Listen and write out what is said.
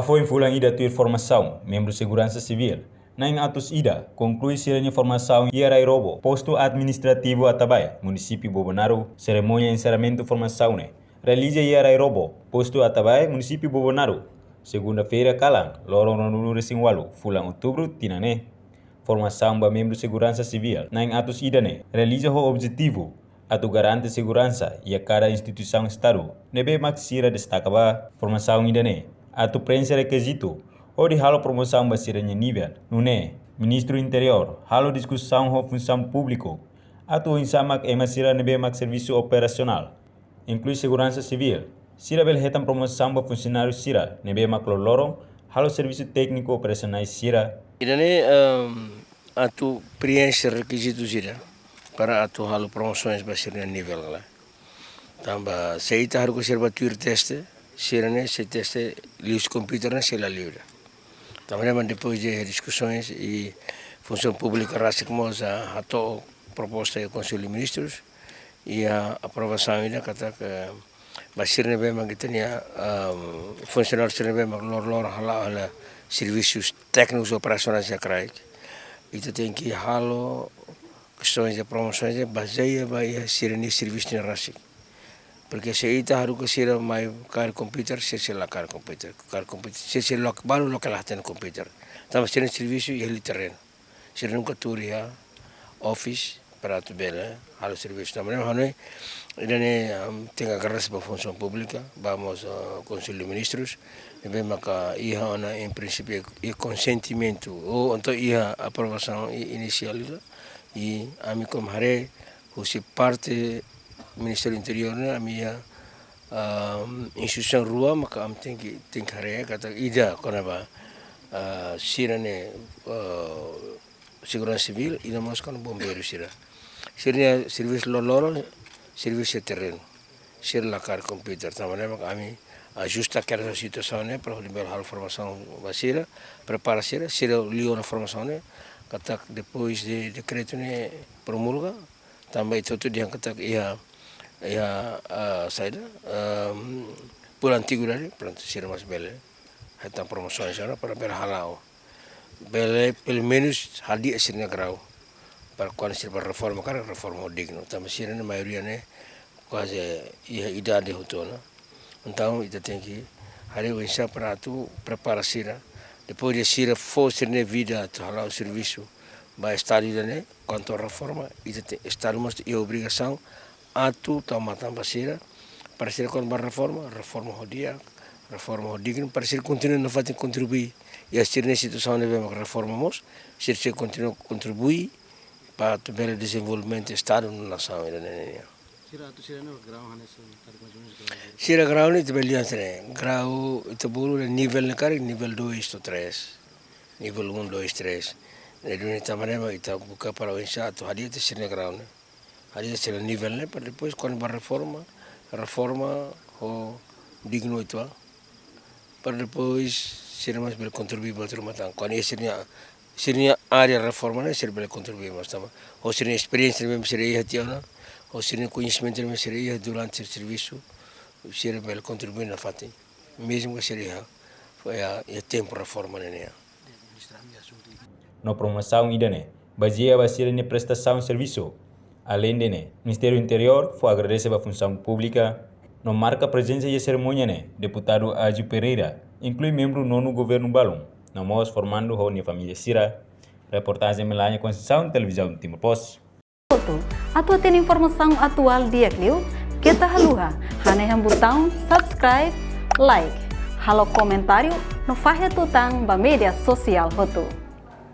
Foi em fulang ida tuir formação, membro de segurança civil. Na em atos ida, conclui sirene formação Iarai Robo, posto administrativo Atabai, município Bobonaro, cerimônia encerramento formação ne. Realiza Iarai Robo, posto Atabai, município Bobonaro. Segunda-feira kalang, lorong Ronulu Resingwalu, fulang outubro, tinane. Formação ba membro de segurança civil. Na em atos ida ne, realiza o objetivo atau garante segurança e a cada instituição Estado. Nebe maxira destaca ba formação ida ne. Atau prensa requisito, ou de halo promoção basiranya nível, nune, Ministro Interior, halo discussão ho função público, atau insamak emasira nebe mak serviço operacional, inclui segurança civil, sira bel hetam promoção ba funcionário sira, nebe mak lorong, halo serviço técnico operacionais sira. Idane atu preenche requisitos sira para atu halo promoções basiranya nível lá. Tamba seita harus serba tuir teste. Sirene se teste lius computer na sila livre. Também depois de discussões e função pública rasicmos a hato proposta do Conselho de Ministros e a aprovação ainda kata que basirne bem mag tinha funcionários sirne bem mag lor hala serviços técnicos operacionais já crai. Itu tem que halo questões de promoções baseia vai sirene serviço na rasik. Porque se ita harus kesira mai kar komputer, se lá kar komputer, se lok baru lokal hatan komputer. Tama sirene serviço e ele terreno. Sirene nunca turia office para tu bela, halo serviço. Tama nem idane tem a graça para função pública, vamos ao Conselho de Ministros, e bem maka iha ona em princípio e consentimento ou então iha aprovação inicial e ami como hare husi parte Ministério Interior a minha instituição rua maka am tem que hare kata ida konaba sirane segurança civil e nós com bombeiros sira sirne serviço loro serviço terreno sir la car computer também maka ami ajusta aquela situação né para o nível hal formação basira prepara sira lio na formação né kata depois de decreto né promulga também tudo dia kata saída por antigo dari pronto sira mas bele hata promoção já para ber halao bele pelo menos hadi sirna grau para quando sir para reforma cara reforma digno também sira na maioria né quase idade hutona então ita tem que hari wensa para tu prepara sira depois de sira for sirne vida tu halao serviço vai estar né quanto a reforma ita estarmos e obrigação atu tamatan basira para ser quando a reforma hodia reforma hodigno para ser continuar na fazer contribuir e assistir na situação de bem reformamos ser continua contribuir para o belo desenvolvimento do estado na nação iraniana. Sira grau ni tebelian sere grau itu bulu nível na cara nível 2 to 3 nível 1 2 3 e dunia tamarema ita buka para o insato hadia te sira grau ne hadia sira nível ne para depois quando a reforma o digno itu para depois sira mais bel contribuir para o matang quando sira área reforma ne sira bel contribuir mas tama o sira experiência mesmo sira hatiana o sira conhecimento mesmo sira durante o serviço sira bel contribuir na fati mesmo que sira foi a tempo reforma ne no promoção idane baseia basira ne prestação serviço além de ne Ministério Interior foi agradecer a função pública no marca presença e cerimônia ne deputado Aju Pereira inclui membro nono governo Balum namos formando a família Sira reportagem Melania Conceição televisão Timor Post atau tem informação atual dia Clio kita haluha hane botão subscribe like halo comentário no fahe tutang ba media sosial hotu